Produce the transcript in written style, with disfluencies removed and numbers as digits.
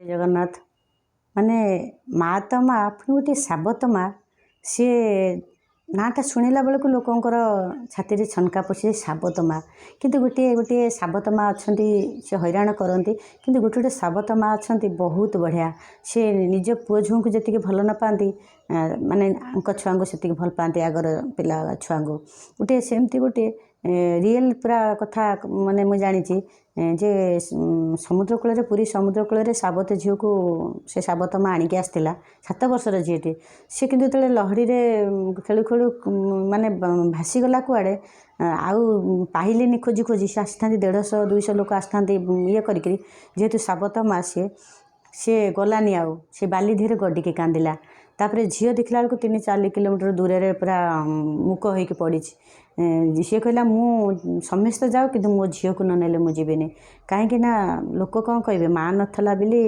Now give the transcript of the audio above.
जगन्नाथ माने माँ तो माँ पुणी गोटे साबत माँ सी नाटा शुणिला बेलू लोकंर छाती छनका पशे साबत माँ किंतु गोटे गोटे साबत माँ अच्छा से हैरान करती किंतु गोटे गोटे साबत माँ अच्छा बहुत बढ़िया सी निज पुओ झुँ को जी भल न पाती माने छुआ को से भल पाती आगर पिला छुआ को गोटे सेमती गोटे रियल पूरा कथा माने मुझे जानी जे समुद्र कूल पुरी समुद्र कूल साबत झील को से साबत माँ आणिकी आसला 7 वर्षर झीटे सी कि जो लहड़ी खेलु खेलु माने भासीगला कुआड़े आउ पाइलेनि खोजी खोजी से आसी 150-200 लोक आसता ये करी जेहेतु साबत माँ सी गलानी आउ से बाली धीरे गडिकी कांदिला तापर झील देखला बेलू 3-4 किलोमीटर दूर रे पूरा मुक होइकी पड़ी सी कहला मु समस्त जाओ कि मो झील को न नेले मुझे कहीं लोक कौन कहे माँ नथला बिली